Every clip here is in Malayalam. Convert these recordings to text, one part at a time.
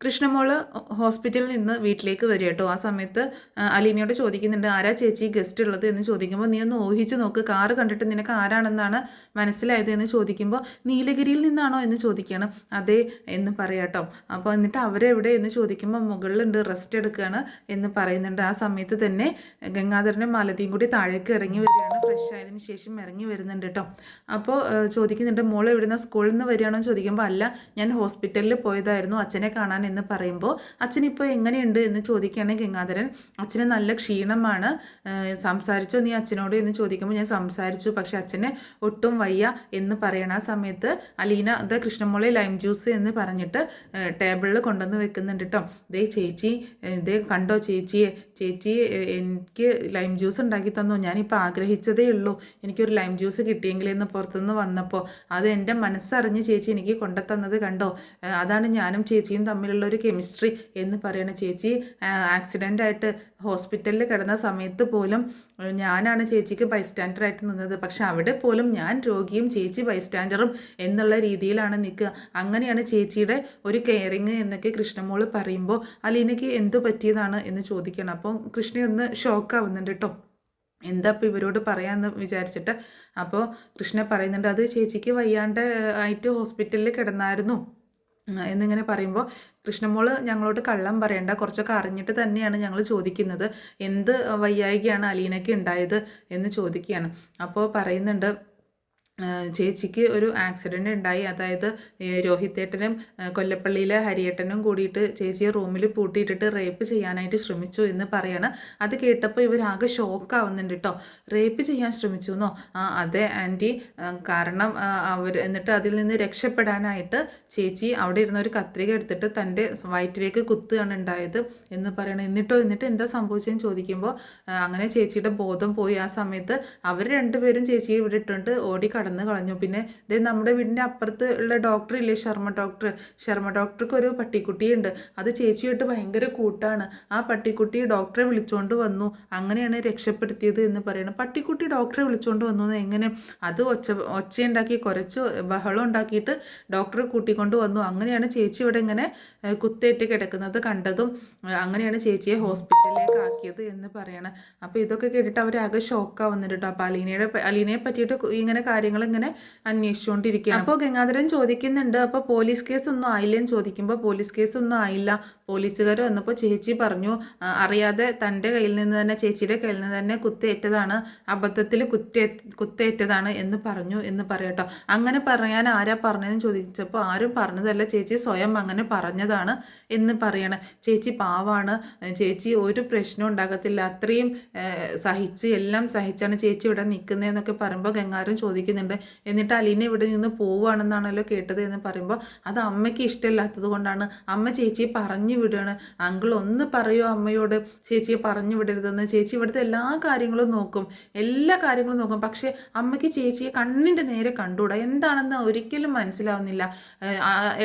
കൃഷ്ണമോള് ഹോസ്പിറ്റലിൽ നിന്ന് വീട്ടിലേക്ക് വരിക കേട്ടോ. ആ സമയത്ത് അലീനയോട് ചോദിക്കുന്നുണ്ട്, ആരാ ചേച്ചി ഗസ്റ്റ് ഉള്ളത് എന്ന് ചോദിക്കുമ്പോൾ, നീ ഒന്ന് ഊഹിച്ച് നോക്ക്, കാറ് കണ്ടിട്ട് നിനക്ക് ആരാണെന്നാണ് മനസ്സിലായത് എന്ന് ചോദിക്കുമ്പോൾ, നീലഗിരിയിൽ നിന്നാണോ എന്ന് ചോദിക്കുകയാണ്. അതെ എന്ന് പറയാട്ടോ. അപ്പോൾ എന്നിട്ട് അവരെവിടെ എന്ന് ചോദിക്കുമ്പോൾ, മുകളിലുണ്ട്, റെസ്റ്റ് എടുക്കുകയാണ് എന്ന് പറയുന്നുണ്ട്. ആ സമയത്ത് തന്നെ ഗംഗാധരനും മാലതിയും കൂടി താഴേക്ക് ഇറങ്ങി വരികയാണ്. ഫ്രഷ് ആയതിനു ശേഷം ഇറങ്ങി വരുന്നുണ്ട് കേട്ടോ. അപ്പോൾ ചോദിക്കുന്നുണ്ട്, മോൾ എവിടുന്ന, സ്കൂളിൽ നിന്ന് വരികയാണോ എന്ന് ചോദിക്കുമ്പോൾ, അല്ല, ഞാൻ ഹോസ്പിറ്റലിൽ പോയതായിരുന്നു അച്ഛനെ കാണാൻ എന്ന് പറയുമ്പോൾ, അച്ഛനിപ്പോൾ എങ്ങനെയുണ്ട് എന്ന് ചോദിക്കുകയാണ് ഗംഗാധരൻ. അച്ഛന് നല്ല ക്ഷീണമാണ്, സംസാരിച്ചോ നീ അച്ഛനോട് എന്ന് ചോദിക്കുമ്പോൾ, ഞാൻ സംസാരിച്ചു, പക്ഷെ അച്ഛന് ഒട്ടും വയ്യ എന്ന് പറയണ. ആ സമയത്ത് അലീന ഇത് കൃഷ്ണമോളെ ലൈം ജ്യൂസ് എന്ന് പറഞ്ഞിട്ട് ടേബിളിൽ കൊണ്ടുവന്ന് വെക്കുന്നുണ്ട് കേട്ടോ. ദേ ചേച്ചി, ഇതേ കണ്ടോ ചേച്ചിയെ, ചേച്ചി എനിക്ക് ലൈം ജ്യൂസ് ഉണ്ടാക്കി തന്നു, ഞാനിപ്പോൾ ആഗ്രഹിച്ചതേ ഉള്ളൂ എനിക്കൊരു ലൈം ജ്യൂസ് കിട്ടിയെങ്കിലെന്ന് പുറത്തുനിന്ന് വന്നപ്പോൾ അത് എൻ്റെ മനസ്സറിഞ്ഞ് ചേച്ചി എനിക്ക് കൊണ്ടുതന്നത് കണ്ടോ, അതാണ് ഞാനും ചേച്ചിയും തമ്മിലുള്ള ഒരു കെമിസ്ട്രി എന്ന് പറയണ. ചേച്ചി ആക്സിഡൻ്റ് ആയിട്ട് ഹോസ്പിറ്റലിൽ കിടന്ന സമയത്ത് പോലും ഞാനാണ് ചേച്ചിക്ക് ബൈസ്റ്റാൻഡറായിട്ട് നിന്നത്, പക്ഷെ അവിടെ പോലും ഞാൻ രോഗിയും ചേച്ചി ബൈസ്റ്റാൻഡറും എന്നുള്ള രീതിയിലാണ് നിൽക്കുക. അങ്ങനെയാണ് ചേച്ചിയുടെ ഒരു കെയറിങ് എന്നൊക്കെ കൃഷ്ണമോള് പറയുമ്പോൾ, അലീനയ്ക്ക് എന്തു പറ്റിയതാണ് എന്ന് ചോദിക്കണം. അപ്പോൾ കൃഷ്ണ ഒന്ന് ഷോക്കാവുന്നുണ്ട് കേട്ടോ. എന്താ ഇപ്പോൾ ഇവരോട് പറയാമെന്ന് വിചാരിച്ചിട്ട്. അപ്പോൾ കൃഷ്ണ പറയുന്നുണ്ട്, അത് ചേച്ചിക്ക് വയ്യാണ്ട് ആയിട്ട് ഹോസ്പിറ്റലിൽ കിടന്നായിരുന്നു എന്നിങ്ങനെ പറയുമ്പോൾ, കൃഷ്ണമോള് ഞങ്ങളോട് കള്ളം പറയണ്ട, കുറച്ചൊക്കെ അറിഞ്ഞിട്ട് തന്നെയാണ് ഞങ്ങൾ ചോദിക്കുന്നത്, എന്ത് വയ്യായികയാണ് അലീനയ്ക്ക് ഉണ്ടായത് എന്ന് ചോദിക്കുകയാണ്. അപ്പോൾ പറയുന്നുണ്ട്, ചേച്ചിക്ക് ഒരു ആക്സിഡൻ്റ് ഉണ്ടായി, അതായത് രോഹിത്തേട്ടനും കൊല്ലപ്പള്ളിയിലെ ഹരിയേട്ടനും കൂടിയിട്ട് ചേച്ചിയെ റൂമിൽ പൂട്ടിയിട്ടിട്ട് റേപ്പ് ചെയ്യാനായിട്ട് ശ്രമിച്ചു എന്ന് പറയാണ്. അത് കേട്ടപ്പോൾ ഇവരാകെ ഷോക്കാവുന്നുണ്ട് കേട്ടോ. റേപ്പ് ചെയ്യാൻ ശ്രമിച്ചു എന്നോ? അതെ ആൻറ്റി, കാരണം എന്നിട്ട് അതിൽ നിന്ന് രക്ഷപ്പെടാനായിട്ട് ചേച്ചി അവിടെ ഇരുന്ന ഒരു കത്രിക എടുത്തിട്ട് തൻ്റെ വയറ്റിലേക്ക് കുത്തുകയാണ് ഉണ്ടായത് എന്ന് പറയണം. എന്നിട്ട് എന്താ സംഭവിച്ചതെന്ന് ചോദിക്കുമ്പോൾ, അങ്ങനെ ചേച്ചിയുടെ ബോധം പോയി. ആ സമയത്ത് അവർ രണ്ടുപേരും ചേച്ചിയെ ഇവിടെ ഇട്ടുകൊണ്ട് ഓടി കടന്ന് കളഞ്ഞു. പിന്നെ ഇതേ നമ്മുടെ വീടിൻ്റെ അപ്പുറത്ത് ഉള്ള ഡോക്ടർ ഇല്ലേ, ശർമ്മ ഡോക്ടർക്ക് ഒരു പട്ടിക്കുട്ടിയുണ്ട്, അത് ചേച്ചിയായിട്ട് ഭയങ്കര കൂട്ടാണ്. ആ പട്ടിക്കുട്ടി ഡോക്ടറെ വിളിച്ചുകൊണ്ട് വന്നു, അങ്ങനെയാണ് രക്ഷപ്പെടുത്തിയത് എന്ന് പറയണം. പട്ടിക്കുട്ടി ഡോക്ടറെ വിളിച്ചുകൊണ്ട് വന്നു എങ്ങനെ? അത് ഒച്ചയുണ്ടാക്കി കുറച്ച് ബഹളം ഉണ്ടാക്കിയിട്ട് ഡോക്ടറെ കൂട്ടിക്കൊണ്ട് വന്നു. അങ്ങനെയാണ് ചേച്ചി ഇവിടെ ഇങ്ങനെ കുത്തേറ്റ് കിടക്കുന്നത് കണ്ടതും, അങ്ങനെയാണ് ചേച്ചിയെ ഹോസ്പിറ്റലിലേക്ക് ആക്കിയത് എന്ന് പറയണം. അപ്പോൾ ഇതൊക്കെ കേട്ടിട്ട് അവരാകെ ഷോക്കാവുന്നുണ്ട് കേട്ടോ. അപ്പോൾ അലീനയെ പറ്റിയിട്ട് ഇങ്ങനെ കാര്യങ്ങൾ ഇങ്ങനെ അന്വേഷിച്ചുകൊണ്ടിരിക്കുകയാണ്. അപ്പോൾ ഗംഗാധരൻ ചോദിക്കുന്നുണ്ട്, അപ്പോൾ പോലീസ് കേസ് ഒന്നും ആയില്ലെന്ന് ചോദിക്കുമ്പോൾ, പോലീസ് കേസ് ഒന്നും ആയില്ല, പോലീസുകാർ വന്നപ്പോൾ ചേച്ചി പറഞ്ഞു അറിയാതെ തൻ്റെ കയ്യിൽ നിന്ന് തന്നെ, ചേച്ചിയുടെ കയ്യിൽ നിന്ന് തന്നെ കുത്തേറ്റതാണ്, അബദ്ധത്തിൽ കുത്തേറ്റതാണ് എന്ന് പറഞ്ഞു എന്ന് പറയട്ടോ. അങ്ങനെ പറയാൻ ആരാ പറഞ്ഞതെന്ന് ചോദിച്ചപ്പോൾ, ആരും പറഞ്ഞതല്ല, ചേച്ചി സ്വയം അങ്ങനെ പറഞ്ഞതാണ് എന്ന് പറയണം. ചേച്ചി പാവാണ്, ചേച്ചി ഒരു പ്രശ്നം ഉണ്ടാകത്തില്ല, അത്രയും എല്ലാം സഹിച്ചാണ് ചേച്ചി ഇവിടെ നിൽക്കുന്നതെന്നൊക്കെ പറയുമ്പോൾ ഗംഗാധരൻ ചോദിക്കുന്നുണ്ട്, എന്നിട്ട് അലീന ഇവിടെ നിന്ന് പോവുകയാണെന്നാണല്ലോ കേട്ടത് എന്ന് പറയുമ്പോൾ, അത് അമ്മയ്ക്ക് ഇഷ്ടമില്ലാത്തത് കൊണ്ടാണ്, അമ്മ ചേച്ചിയെ പറഞ്ഞു വിടുകയാണ്. അങ്കിൾ ഒന്ന് പറയുമോ അമ്മയോട് ചേച്ചിയെ പറഞ്ഞു വിടരുതെന്ന്? ചേച്ചി ഇവിടുത്തെ എല്ലാ കാര്യങ്ങളും നോക്കും, പക്ഷേ അമ്മയ്ക്ക് ചേച്ചിയെ കണ്ണിൻ്റെ നേരെ കണ്ടുകൂടാ, എന്താണെന്ന് ഒരിക്കലും മനസ്സിലാവുന്നില്ല.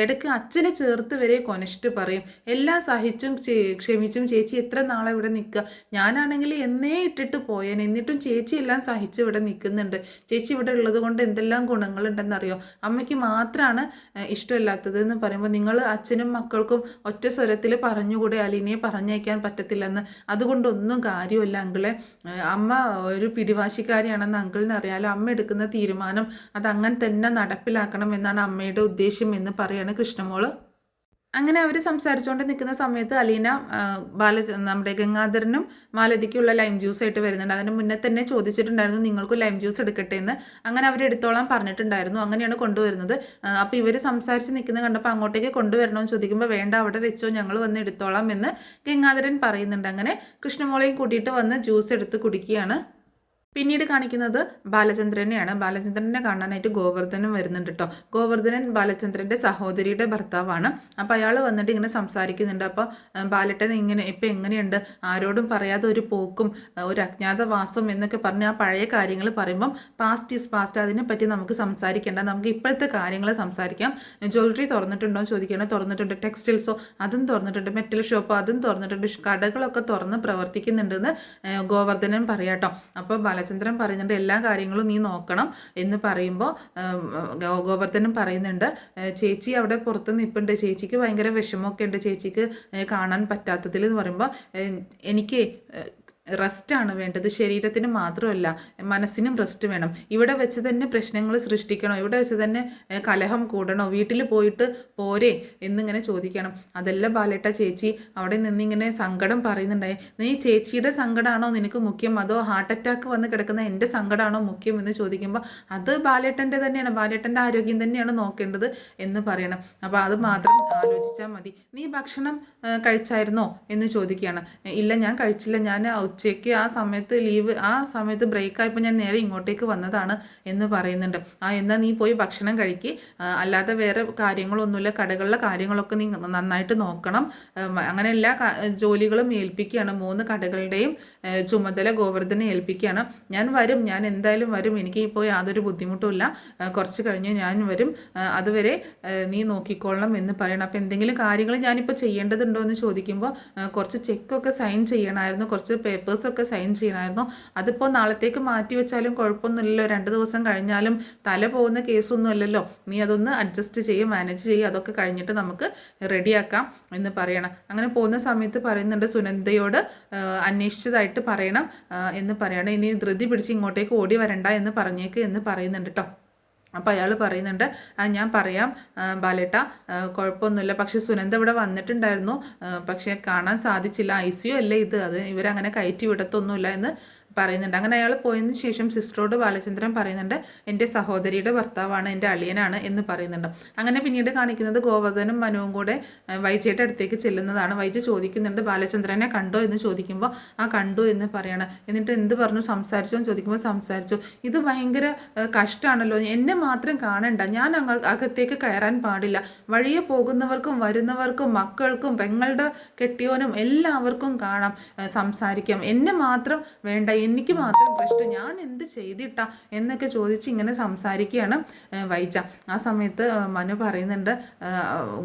ഇടയ്ക്ക് അച്ഛനെ ചേർത്ത് വരെ കൊനഷ്ട് പറയും. എല്ലാം സഹിച്ചും ക്ഷമിച്ചും ചേച്ചി എത്ര നാളെ ഇവിടെ നിൽക്കുക, ഞാനാണെങ്കിൽ എന്നേ ഇട്ടിട്ട് പോയേനെ, എന്നിട്ടും ചേച്ചി എല്ലാം സഹിച്ച് ഇവിടെ നിൽക്കുന്നുണ്ട്. ചേച്ചി ഇവിടെ ഉള്ളത് കൊണ്ട് എന്തെല്ലാം ഗുണങ്ങളുണ്ടെന്നറിയോ? അമ്മയ്ക്ക് മാത്രമാണ് ഇഷ്ടമില്ലാത്തത് എന്ന് പറയുമ്പോൾ, നിങ്ങൾ അച്ഛനും മക്കൾക്കും ഒറ്റ സ്വരത്തിൽ പറഞ്ഞുകൂടെ അലീനയെ പറഞ്ഞയക്കാൻ പറ്റത്തില്ലെന്ന്? അതുകൊണ്ടൊന്നും കാര്യമില്ല അങ്കിളെ, അമ്മ ഒരു പിടിവാശിക്കാരിയാണെന്ന് അങ്കിളിന് അറിയാലോ, അമ്മ എടുക്കുന്ന തീരുമാനം അതങ്ങനെ തന്നെ നടപ്പിലാക്കണം എന്നാണ് അമ്മയുടെ ഉദ്ദേശം എന്ന് പറയാണ് കൃഷ്ണമോള്. അങ്ങനെ അവർ സംസാരിച്ചുകൊണ്ട് നിൽക്കുന്ന സമയത്ത് അലീന നമ്മുടെ ഗംഗാധരനും മാലതിക്കുള്ള ലൈം ജ്യൂസ് ആയിട്ട് വരുന്നുണ്ട്. അതിന് മുന്നേ തന്നെ ചോദിച്ചിട്ടുണ്ടായിരുന്നു, നിങ്ങൾക്ക് ലൈം ജ്യൂസ് എടുക്കട്ടെ എന്ന്. അങ്ങനെ അവർ എടുത്തോളാൻ പറഞ്ഞിട്ടുണ്ടായിരുന്നു. അങ്ങനെയാണ് കൊണ്ടുവരുന്നത്. അപ്പോൾ ഇവർ സംസാരിച്ച് നിൽക്കുന്നത് കണ്ടപ്പോൾ അങ്ങോട്ടേക്ക് കൊണ്ടുവരണമെന്ന് ചോദിക്കുമ്പോൾ, വേണ്ട അവിടെ വെച്ചോ, ഞങ്ങൾ വന്ന് എടുത്തോളാം എന്ന് ഗംഗാധരൻ പറയുന്നുണ്ട്. അങ്ങനെ കൃഷ്ണമോളെയും കൂട്ടിയിട്ട് വന്ന് ജ്യൂസ് എടുത്ത് കുടിക്കുകയാണ്. പിന്നീട് കാണിക്കുന്നത് ബാലചന്ദ്രനെയാണ്. ബാലചന്ദ്രനെ കാണാനായിട്ട് ഗോവർദ്ധനം വരുന്നുണ്ട് കേട്ടോ. ഗോവർദ്ധനൻ ബാലചന്ദ്രൻ്റെ സഹോദരിയുടെ ഭർത്താവാണ്. അപ്പോൾ അയാൾ വന്നിട്ട് ഇങ്ങനെ സംസാരിക്കുന്നുണ്ട്. അപ്പോൾ ബാലട്ടൻ ഇപ്പം എങ്ങനെയുണ്ട്, ആരോടും പറയാതെ ഒരു പോക്കും ഒരു അജ്ഞാതവാസം എന്നൊക്കെ പറഞ്ഞ് ആ പഴയ കാര്യങ്ങൾ പറയുമ്പം, പാസ്റ്റ് ഈസ് പാസ്റ്റ്, അതിനെപ്പറ്റി നമുക്ക് സംസാരിക്കേണ്ട, നമുക്ക് ഇപ്പോഴത്തെ കാര്യങ്ങൾ സംസാരിക്കാം. ജ്വല്ലറി തുറന്നിട്ടുണ്ടോ എന്ന് ചോദിക്കണം. തുറന്നിട്ടുണ്ട്. ടെക്സ്റ്റൈൽസോ അതും തുറന്നിട്ടുണ്ട്. മെറ്റൽ ഷോപ്പോ അതും തുറന്നിട്ടുണ്ട്. കടകളൊക്കെ തുറന്ന് പ്രവർത്തിക്കുന്നുണ്ടെന്ന് ഗോവർദ്ധനൻ പറയാട്ടോ. അപ്പോൾ ബാലചന്ദ്രൻ പറയുന്നുണ്ട് എല്ലാ കാര്യങ്ങളും നീ നോക്കണം എന്ന് പറയുമ്പോൾ ഗോവർദ്ധനം പറയുന്നുണ്ട് ചേച്ചി അവിടെ പുറത്ത് നിൽപ്പുണ്ട്, ചേച്ചിക്ക് ഭയങ്കര വിഷമമൊക്കെ ഉണ്ട്, ചേച്ചിക്ക് കാണാൻ പറ്റാത്തതിൽ എന്ന് പറയുമ്പോൾ എനിക്ക് റെസ്റ്റാണ് വേണ്ടത്, ശരീരത്തിന് മാത്രമല്ല മനസ്സിനും റെസ്റ്റ് വേണം. ഇവിടെ വെച്ച് തന്നെ പ്രശ്നങ്ങൾ സൃഷ്ടിക്കണോ, ഇവിടെ വെച്ച് തന്നെ കലഹം കൂടണോ, വീട്ടിൽ പോയിട്ട് പോരെ എന്നിങ്ങനെ ചോദിക്കണം. അതല്ല ബാലേട്ട, ചേച്ചി അവിടെ നിന്നിങ്ങനെ സങ്കടം പറയുന്നുണ്ടായി, നീ ചേച്ചിയുടെ സങ്കടമാണോ നിനക്ക് മുഖ്യം, അതോ ഹാർട്ട് അറ്റാക്ക് വന്ന് കിടക്കുന്ന എൻ്റെ സങ്കടമാണോ മുഖ്യം എന്ന് ചോദിക്കുമ്പോൾ അത് ബാലേട്ടൻ്റെ തന്നെയാണ്, ബാലേട്ടൻ്റെ ആരോഗ്യം തന്നെയാണ് നോക്കേണ്ടത് എന്ന് പറയണം. അപ്പോൾ അത് മാത്രം ആലോചിച്ചാൽ മതി. നീ ഭക്ഷണം കഴിച്ചായിരുന്നോ എന്ന് ചോദിക്കുകയാണ്. ഇല്ല, ഞാൻ കഴിച്ചില്ല, ഞാൻ ഉച്ചയ്ക്ക് ആ സമയത്ത് ബ്രേക്ക് ആയപ്പോൾ ഞാൻ നേരെ ഇങ്ങോട്ടേക്ക് വന്നതാണ് എന്ന് പറയുന്നുണ്ട്. എന്നാൽ നീ പോയി ഭക്ഷണം കഴിക്ക്, അല്ലാതെ വേറെ കാര്യങ്ങളൊന്നുമില്ല, കടകളിലെ കാര്യങ്ങളൊക്കെ നീ നന്നായിട്ട് നോക്കണം. അങ്ങനെ എല്ലാ ജോലികളും ഏൽപ്പിക്കുകയാണ്. 3 കടകളുടെയും ചുമതല ഗോവർദ്ധനെ ഏൽപ്പിക്കുകയാണ്. ഞാൻ എന്തായാലും വരും, എനിക്ക് ഇപ്പോൾ യാതൊരു ബുദ്ധിമുട്ടുമില്ല, കുറച്ച് കഴിഞ്ഞ് ഞാൻ വരും, അതുവരെ നീ നോക്കിക്കൊള്ളണം എന്ന് പറയണം. അപ്പോൾ എന്തെങ്കിലും കാര്യങ്ങൾ ഞാനിപ്പോൾ ചെയ്യേണ്ടതുണ്ടോ എന്ന് ചോദിക്കുമ്പോൾ കുറച്ച് ചെക്കൊക്കെ സൈൻ ചെയ്യണമായിരുന്നു, കുറച്ച് പേപ്പേഴ്സൊക്കെ സൈൻ ചെയ്യണമായിരുന്നു, അതിപ്പോൾ നാളത്തേക്ക് മാറ്റി വെച്ചാലും കുഴപ്പമൊന്നുമില്ലല്ലോ, 2 ദിവസം കഴിഞ്ഞാലും തല പോകുന്ന കേസൊന്നും അല്ലല്ലോ, നീ അതൊന്ന് അഡ്ജസ്റ്റ് ചെയ്യും, മാനേജ് ചെയ്യും, അതൊക്കെ കഴിഞ്ഞിട്ട് നമുക്ക് റെഡിയാക്കാം എന്ന് പറയണം. അങ്ങനെ പോകുന്ന സമയത്ത് പറയുന്നുണ്ട് സുനന്ദയോട് അന്വേഷിച്ചതായിട്ട് പറയണം എന്ന് പറയണം, ഇനി ധൃതി പിടിച്ച് ഇങ്ങോട്ടേക്ക് ഓടി വരണ്ട എന്ന് പറഞ്ഞേക്ക് എന്ന് പറയുന്നുണ്ട് കേട്ടോ. അപ്പോൾ അയാൾ പറയുന്നുണ്ട് ഞാൻ പറയാം ബാലേട്ട, കുഴപ്പമൊന്നുമില്ല, പക്ഷേ സുനന്ദ ഇവിടെ വന്നിട്ടുണ്ടായിരുന്നു, പക്ഷേ കാണാൻ സാധിച്ചില്ല, ICU അല്ലേ ഇത്, അത് ഇവരങ്ങനെ കയറ്റി വിടത്തൊന്നുമില്ല എന്ന് പറയുന്നുണ്ട്. അങ്ങനെ അയാൾ പോയതിന് ശേഷം സിസ്റ്ററോട് ബാലചന്ദ്രൻ പറയുന്നുണ്ട് എൻ്റെ സഹോദരിയുടെ ഭർത്താവാണ്, എൻ്റെ അളിയനാണ് എന്ന് പറയുന്നുണ്ട്. അങ്ങനെ പിന്നീട് കാണിക്കുന്നത് ഗോവർദ്ധനും മനുവും കൂടെ വൈജയുടെ അടുത്തേക്ക് ചെല്ലുന്നതാണ്. വൈജ ചോദിക്കുന്നുണ്ട് ബാലചന്ദ്രനെ കണ്ടോ എന്ന് ചോദിക്കുമ്പോൾ കണ്ടു എന്ന് പറയണം. എന്നിട്ട് എന്ത് പറഞ്ഞു, സംസാരിച്ചോ എന്ന് ചോദിക്കുമ്പോൾ സംസാരിച്ചു. ഇത് ഭയങ്കര കഷ്ടമാണല്ലോ, എന്നെ മാത്രം കാണണ്ട, ഞാൻ അകത്തേക്ക് കയറാൻ പാടില്ല, വഴിയെ പോകുന്നവർക്കും വരുന്നവർക്കും മക്കൾക്കും പെങ്ങളുടെ കെട്ടിയോനും എല്ലാവർക്കും കാണാം, സംസാരിക്കാം, എന്നെ മാത്രം വേണ്ട, എനിക്ക് മാത്രം പ്രശ്നം, ഞാൻ എന്ത് ചെയ്തിട്ടാ എന്നൊക്കെ ചോദിച്ച് ഇങ്ങനെ സംസാരിക്കുകയാണ് വൈജ. ആ സമയത്ത് മനു പറയുന്നുണ്ട്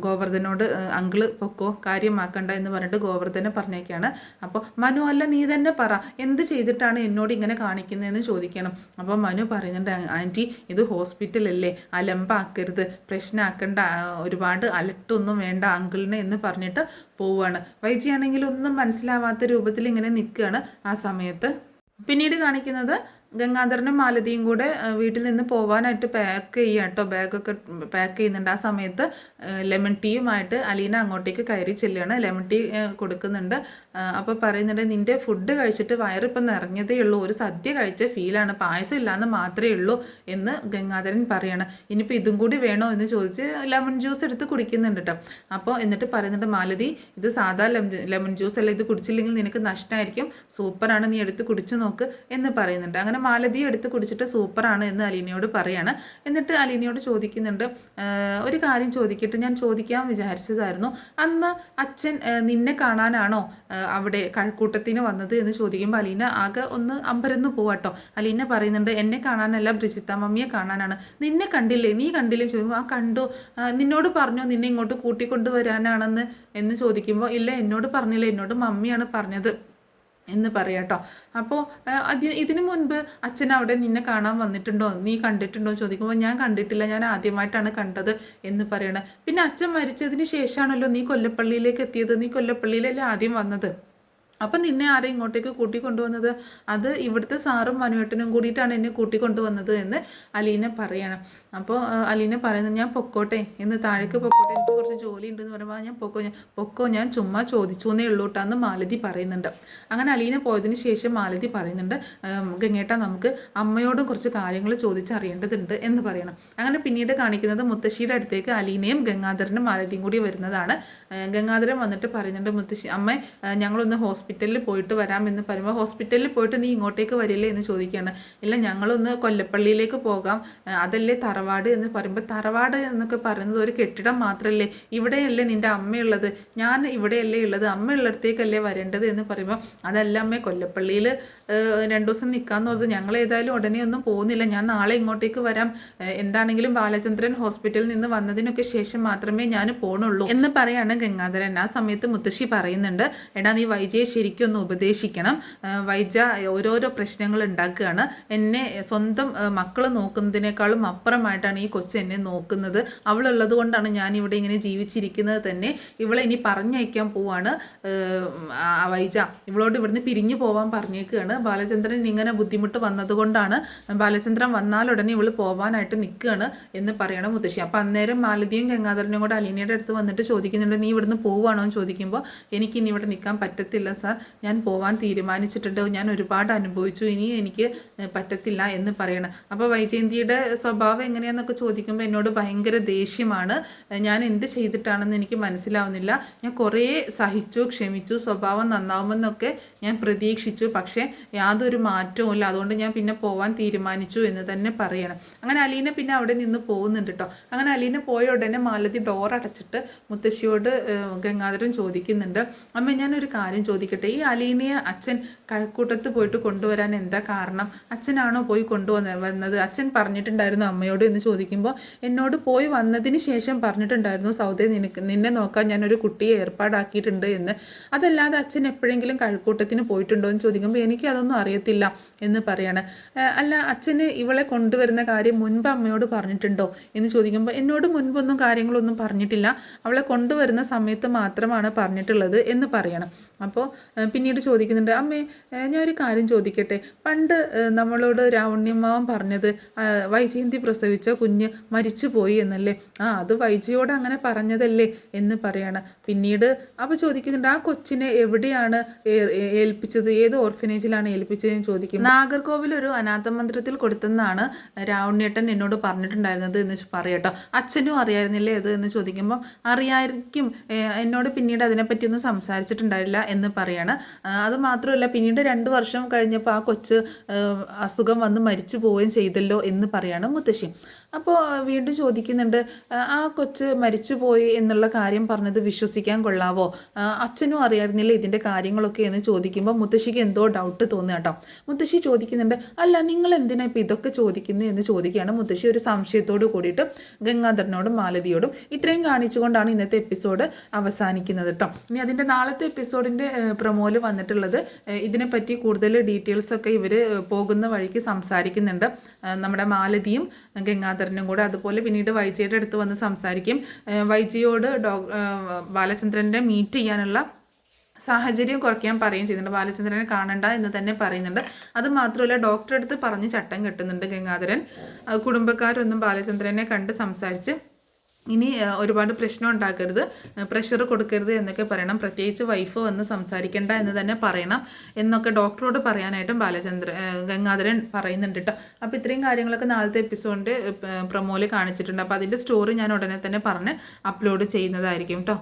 ഗോവർദ്ധനോട് അങ്കിള് പൊക്കോ, കാര്യമാക്കണ്ട എന്ന് പറഞ്ഞിട്ട് ഗോവർദ്ധനെ പറഞ്ഞേക്കാണ്. അപ്പോൾ മനു അല്ല നീ തന്നെ പറ, എന്ത് ചെയ്തിട്ടാണ് എന്നോട് ഇങ്ങനെ കാണിക്കുന്നതെന്ന് ചോദിക്കണം. അപ്പോൾ മനു പറയുന്നുണ്ട് ആൻറ്റി ഇത് ഹോസ്പിറ്റലല്ലേ, അലമ്പാക്കരുത്, പ്രശ്നമാക്കണ്ട, ഒരുപാട് അലട്ടൊന്നും വേണ്ട അങ്കിളിനെ എന്ന് പറഞ്ഞിട്ട് പോവുകയാണ്. വൈജയാണെങ്കിൽ ഒന്നും മനസ്സിലാവാത്ത രൂപത്തിൽ ഇങ്ങനെ നിൽക്കുകയാണ് ആ സമയത്ത്. പിന്നീട് കാണിക്കുന്നത് ഗംഗാധരനും മാലതിയും കൂടെ വീട്ടിൽ നിന്ന് പോകാനായിട്ട് പാക്ക് ചെയ്യുക കേട്ടോ, ബാഗൊക്കെ പാക്ക് ചെയ്യുന്നുണ്ട്. ആ സമയത്ത് ലെമൺ ടീയുമായിട്ട് അലീന അങ്ങോട്ടേക്ക് കയറി ചെല്ലുകയാണ്. ലെമൺ ടീ കൊടുക്കുന്നുണ്ട്. അപ്പോൾ പറയുന്നുണ്ട് നിൻ്റെ ഫുഡ് കഴിച്ചിട്ട് വയറിപ്പം നിറഞ്ഞതേ ഉള്ളൂ, ഒരു സദ്യ കഴിച്ച ഫീലാണ്, പായസം ഇല്ലയെന്ന് മാത്രമേ ഉള്ളൂ എന്ന് ഗംഗാധരൻ പറയാണ്. ഇനിയിപ്പോൾ ഇതും കൂടി വേണോ എന്ന് ചോദിച്ച് ലെമൺ ജ്യൂസ് എടുത്ത് കുടിക്കുന്നുണ്ട് കേട്ടോ. അപ്പോൾ എന്നിട്ട് പറയുന്നുണ്ട് മാലതി ഇത് സാധാ ലെമൺ ജ്യൂസ് അല്ല, ഇത് കുടിച്ചില്ലെങ്കിൽ നിനക്ക് നഷ്ടമായിരിക്കും, സൂപ്പറാണ്, നീ എടുത്ത് കുടിച്ചു നോക്ക് എന്ന് പറയുന്നുണ്ട്. അങ്ങനെ മാലതി എടുത്ത് കുടിച്ചിട്ട് സൂപ്പറാണ് എന്ന് അലീനയോട് പറയാണ്. എന്നിട്ട് അലീനയോട് ചോദിക്കുന്നുണ്ട് ഒരു കാര്യം ചോദിക്കട്ടെ, ഞാൻ ചോദിക്കാൻ വിചാരിച്ചതായിരുന്നു, അന്ന് അച്ഛൻ നിന്നെ കാണാനാണോ അവിടെ കഴക്കൂട്ടത്തിന് വന്നത് എന്ന് ചോദിക്കുമ്പോൾ അലീന ആകെ ഒന്ന് അമ്പരന്ന് പോവാട്ടോ. അലീന പറയുന്നുണ്ട് എന്നെ കാണാനല്ല ബ്രിജിത്ത മമ്മിയെ കാണാനാണ്. നിന്നെ കണ്ടില്ലേ, നീ കണ്ടില്ലേ ചോദിക്കുമ്പോൾ കണ്ടു, നിന്നോട് പറഞ്ഞോ നിന്നെ ഇങ്ങോട്ട് കൂട്ടിക്കൊണ്ടുവരാനാണെന്ന് എന്ന് ചോദിക്കുമ്പോൾ ഇല്ല എന്നോട് പറഞ്ഞില്ല, എന്നോട് മമ്മിയാണ് പറഞ്ഞത് എന്ന് പറയാട്ടോ. അപ്പോൾ ഇതിനു മുൻപ് അച്ഛൻ അവിടെ നിന്നെ കാണാൻ വന്നിട്ടുണ്ടോ, നീ കണ്ടിട്ടുണ്ടോ ചോദിക്കുമ്പോൾ ഞാൻ കണ്ടിട്ടില്ല, ഞാൻ ആദ്യമായിട്ടാണ് കണ്ടത് എന്ന് പറയണം. പിന്നെ അച്ഛൻ മരിച്ചതിന് ശേഷമാണല്ലോ നീ കൊല്ലപ്പള്ളിയിലേക്ക് എത്തിയത്, നീ കൊല്ലപ്പള്ളിയിലല്ലേ ആദ്യം വന്നത്, അപ്പം നിന്നെ ആരെയും ഇങ്ങോട്ടേക്ക് കൂട്ടിക്കൊണ്ടുവന്നത്, അത് ഇവിടുത്തെ സാറും മനുവേട്ടനും കൂടിയിട്ടാണ് എന്നെ കൂട്ടിക്കൊണ്ടുവന്നത് എന്ന് അലീന പറയണം. അപ്പോൾ അലീന പറയുന്നത് ഞാൻ പൊക്കോട്ടെ എന്ന്, താഴേക്ക് പൊക്കോട്ടെ, എനിക്ക് കുറച്ച് ജോലി ഉണ്ടെന്ന് പറയുമ്പോൾ ഞാൻ പൊക്കോ ഞാൻ ചുമ്മാ ചോദിച്ചു എന്നേ ഉള്ളൂ കേട്ടോ എന്ന് മാലതി പറയുന്നുണ്ട്. അങ്ങനെ അലീന പോയതിന് ശേഷം മാലതി പറയുന്നുണ്ട് ഗംഗേട്ട നമുക്ക് അമ്മയോടും കുറച്ച് കാര്യങ്ങൾ ചോദിച്ചറിയേണ്ടതുണ്ട് എന്ന് പറയണം. അങ്ങനെ പിന്നീട് കാണിക്കുന്നത് മുത്തശ്ശിയുടെ അടുത്തേക്ക് അലീനയും ഗംഗാധരനും മാലതിയും കൂടി വരുന്നതാണ്. ഗംഗാധരൻ വന്നിട്ട് പറയുന്നുണ്ട് മുത്തശ്ശി അമ്മ ഞങ്ങളൊന്ന് ഹോസ്പിറ്റലിൽ പോയിട്ട് വരാമെന്ന് പറയുമ്പോൾ ഹോസ്പിറ്റലിൽ പോയിട്ട് നീ ഇങ്ങോട്ടേക്ക് വരില്ലേ എന്ന് ചോദിക്കുകയാണ്. ഇല്ല ഞങ്ങളൊന്ന് കൊല്ലപ്പള്ളിയിലേക്ക് പോകാം, അതല്ലേ തറവാട് എന്ന് പറയുമ്പോൾ തറവാട് എന്നൊക്കെ പറയുന്നത് ഒരു കെട്ടിടം മാത്രമല്ലേ, ഇവിടെയല്ലേ നിൻ്റെ അമ്മയുള്ളത്, ഞാൻ ഇവിടെയല്ലേ ഉള്ളത്, അമ്മ ഉള്ളിടത്തേക്കല്ലേ വരേണ്ടത് എന്ന് പറയുമ്പോൾ അതല്ല അമ്മേ കൊല്ലപ്പള്ളിയിൽ 2 ദിവസം നിൽക്കാമെന്ന് പറഞ്ഞത്, ഞങ്ങൾ ഏതായാലും ഉടനെ ഒന്നും പോകുന്നില്ല, ഞാൻ നാളെ ഇങ്ങോട്ടേക്ക് വരാം, എന്താണെങ്കിലും ബാലചന്ദ്രൻ ഹോസ്പിറ്റലിൽ നിന്ന് വന്നതിനൊക്കെ ശേഷം മാത്രമേ ഞാൻ പോകണുള്ളൂ എന്ന് പറയാണ് ഗംഗാധരൻ. ആ സമയത്ത് മുത്തശ്ശി പറയുന്നുണ്ട് എടാ നീ വൈജയെ ശരിക്കും ഒന്ന് ഉപദേശിക്കണം. വൈജ ഓരോരോ പ്രശ്നങ്ങൾ ഉണ്ടാക്കുകയാണ്. എന്നെ സ്വന്തം മക്കൾ നോക്കുന്നതിനേക്കാളും അപ്പുറമായിട്ടാണ് ഈ കൊച്ച് എന്നെ നോക്കുന്നത്. അവളുള്ളത് കൊണ്ടാണ് ഞാനിവിടെ ഇങ്ങനെ ജീവിച്ചിരിക്കുന്നത് തന്നെ. ഇവളെ ഇനി പറഞ്ഞയക്കാൻ പോവാണ് വൈജ. ഇവളോട് ഇവിടുന്ന് പിരിഞ്ഞു പോവാൻ പറഞ്ഞേക്കുകയാണ്. ബാലചന്ദ്രൻ ഇങ്ങനെ ബുദ്ധിമുട്ട് വന്നതുകൊണ്ടാണ്, ബാലചന്ദ്രൻ വന്നാലുടനെ ഇവള് പോവാനായിട്ട് നിൽക്കുകയാണ് എന്ന് പറയണം മുത്തശ്ശി. അപ്പം അന്നേരം മാലതിയും ഗംഗാധരനും കൂടെ അലീനയുടെ അടുത്ത് വന്നിട്ട് ചോദിക്കുന്നുണ്ട്, നീ ഇവിടുന്ന് പോവുകയാണോ എന്ന് ചോദിക്കുമ്പോൾ, എനിക്കിനി ഇവിടെ നിൽക്കാൻ പറ്റത്തില്ല സാർ, ഞാൻ പോവാൻ തീരുമാനിച്ചിട്ടുണ്ട്, ഞാൻ ഒരുപാട് അനുഭവിച്ചു, ഇനി എനിക്ക് പറ്റത്തില്ല എന്ന് പറയണം. അപ്പോൾ വൈജയന്തിയുടെ സ്വഭാവം എങ്ങനെയാണെന്നൊക്കെ ചോദിക്കുമ്പോൾ എന്നോട് ഭയങ്കര ദേഷ്യമാണ്, ഞാൻ എന്ത് ചെയ്തിട്ടാണെന്ന് എനിക്ക് മനസ്സിലാവുന്നില്ല, ഞാൻ കുറേ സഹിച്ചു ക്ഷമിച്ചു, സ്വഭാവം നന്നാവുമെന്നൊക്കെ ഞാൻ പ്രതീക്ഷിച്ചു, പക്ഷേ യാതൊരു മാറ്റവും ഇല്ല, അതുകൊണ്ട് ഞാൻ പിന്നെ പോവാൻ തീരുമാനിച്ചു എന്ന് തന്നെ പറയണം. അങ്ങനെ അലീന പിന്നെ അവിടെ നിന്ന് പോകുന്നുണ്ട് കേട്ടോ. അങ്ങനെ അലീന പോയ ഉടനെ മാലതി ഡോർ അടച്ചിട്ട് മുത്തശ്ശിയോട് ഗംഗാധരൻ ചോദിക്കുന്നുണ്ട്, അമ്മ ഞാനൊരു കാര്യം ചോദിക്കട്ടെ, ഈ അലീനയെ അച്ഛൻ കഴക്കൂട്ടത്ത് പോയിട്ട് കൊണ്ടുവരാൻ എന്താ കാരണം? അച്ഛനാണോ പോയി കൊണ്ടുവന്നത്? അച്ഛൻ പറഞ്ഞിട്ടുണ്ടായിരുന്നു അമ്മയോട് എന്ന് ചോദിക്കുമ്പോൾ, എന്നോട് പോയി വന്നതിന് ശേഷം പറഞ്ഞിട്ടുണ്ടായിരുന്നു സൗദേ, നിന്നെ നോക്കാൻ ഞാനൊരു കുട്ടിയെ ഏർപ്പാടാക്കിയിട്ടുണ്ട് എന്ന്. അതല്ലാതെ അച്ഛൻ എപ്പോഴെങ്കിലും കഴക്കൂട്ടത്തിന് പോയിട്ടുണ്ടോ എന്ന് ചോദിക്കുമ്പോൾ, എനിക്ക് അതൊന്നും അറിയത്തില്ല എന്ന് പറയാണ്. അല്ല, അച്ഛന് ഇവളെ കൊണ്ടുവരുന്ന കാര്യം മുൻപ് അമ്മയോട് പറഞ്ഞിട്ടുണ്ടോ എന്ന് ചോദിക്കുമ്പോൾ, എന്നോട് മുൻപൊന്നും കാര്യങ്ങളൊന്നും പറഞ്ഞിട്ടില്ല, അവളെ കൊണ്ടുവരുന്ന സമയത്ത് മാത്രമാണ് പറഞ്ഞിട്ടുള്ളത് എന്ന് പറയണം. അപ്പോൾ പിന്നീട് ചോദിക്കുന്നുണ്ട്, അമ്മേ ഞാൻ ഒരു കാര്യം ചോദിക്കട്ടെ, പണ്ട് നമ്മളോട് രാവണ്യമ്മാവൻ പറഞ്ഞത് വൈജയന്തി പ്രസവിച്ച കുഞ്ഞ് മരിച്ചുപോയി എന്നല്ലേ? അത് വൈജയോട് അങ്ങനെ പറഞ്ഞതല്ലേ എന്ന് പറയാണ്. പിന്നീട് അപ്പോൾ ചോദിക്കുന്നുണ്ട്, ആ കൊച്ചിനെ എവിടെയാണ് ഏൽപ്പിച്ചത്, ഏത് ഓർഫനേജിലാണ് ഏൽപ്പിച്ചതെന്ന് ചോദിക്കും. നാഗർകോവിൽ ഒരു അനാഥ മന്ദിരത്തിൽ കൊടുത്തെന്നാണ് രാവണ്യേട്ടൻ എന്നോട് പറഞ്ഞിട്ടുണ്ടായിരുന്നത് എന്ന് പറയട്ടോ. അച്ഛനും അറിയായിരുന്നില്ലേ അത് എന്ന് ചോദിക്കുമ്പോൾ, അറിയായിരിക്കും, എന്നോട് പിന്നീട് അതിനെപ്പറ്റിയൊന്നും സംസാരിച്ചിട്ടുണ്ടായില്ല എന്ന് പറയാണ്. അത് മാത്രമല്ല, പിന്നീട് 2 വർഷം കഴിഞ്ഞപ്പോൾ ആ കൊച്ച് അസുഖം വന്ന് മരിച്ചു പോവുകയും ചെയ്തല്ലോ എന്ന് പറയാണ് മുത്തശ്ശി. അപ്പോൾ വീണ്ടും ചോദിക്കുന്നുണ്ട്, ആ കൊച്ച് മരിച്ചുപോയി എന്നുള്ള കാര്യം പറഞ്ഞത് വിശ്വസിക്കാൻ കൊള്ളാവോ? അച്ഛനും അറിയായിരുന്നില്ല ഇതിൻ്റെ കാര്യങ്ങളൊക്കെ എന്ന് ചോദിക്കുമ്പോൾ മുത്തശ്ശിക്ക് എന്തോ ഡൗട്ട് തോന്നുക കേട്ടോ. മുത്തശ്ശി ചോദിക്കുന്നുണ്ട്, അല്ല നിങ്ങൾ എന്തിനാ ഇപ്പോൾ ഇതൊക്കെ ചോദിക്കുന്നത് എന്ന് ചോദിക്കുകയാണ് മുത്തശ്ശി ഒരു സംശയത്തോട് കൂടിയിട്ട് ഗംഗാധരനോടും മാലതിയോടും. ഇത്രയും കാണിച്ചുകൊണ്ടാണ് ഇന്നത്തെ എപ്പിസോഡ് അവസാനിക്കുന്നത് കേട്ടോ. ഇനി അതിൻ്റെ നാളത്തെ എപ്പിസോഡിൻ്റെ പ്രൊമോയിൽ വന്നിട്ടുള്ളത് ഇതിനെപ്പറ്റി കൂടുതൽ ഡീറ്റെയിൽസൊക്കെ ഇവർ പോകുന്ന വഴിക്ക് സംസാരിക്കുന്നുണ്ട്. നമ്മുടെ മാലതിയും ഗംഗാധരനും കൂടെ. അതുപോലെ പിന്നീട് വൈജയുടെ അടുത്ത് വന്ന് സംസാരിക്കും. വൈജയോട് ബാലചന്ദ്രനെ മീറ്റ് ചെയ്യാനുള്ള സാഹചര്യം കുറയ്ക്കാൻ പറയുകയും ചെയ്യുന്നുണ്ട്. ബാലചന്ദ്രനെ കാണണ്ട എന്ന് തന്നെ പറയുന്നുണ്ട്. അത് മാത്രമല്ല, ഡോക്ടറെ അടുത്ത് പറഞ്ഞ് ചട്ടം കെട്ടുന്നുണ്ട് ഗംഗാധരൻ. കുടുംബക്കാരൊന്നും ബാലചന്ദ്രനെ കണ്ട് സംസാരിച്ച് ഇനി ഒരുപാട് പ്രശ്നം ഉണ്ടാക്കരുത്, പ്രഷർ കൊടുക്കരുത് എന്നൊക്കെ പറയണം. പ്രത്യേകിച്ച് വൈഫ് വന്ന് സംസാരിക്കേണ്ട എന്ന് തന്നെ പറയണം എന്നൊക്കെ ഡോക്ടറോട് പറയാനായിട്ടും ഗംഗാധരൻ പറയുന്നുണ്ട് കേട്ടോ. അപ്പോൾ ഇത്രയും കാര്യങ്ങളൊക്കെ നാളത്തെ എപ്പിസോഡിൻ്റെ പ്രൊമോയിൽ കാണിച്ചിട്ടുണ്ട്. അപ്പോൾ അതിൻ്റെ സ്റ്റോറി ഞാൻ ഉടനെ തന്നെ പറഞ്ഞ് അപ്ലോഡ് ചെയ്യുന്നതായിരിക്കും കേട്ടോ.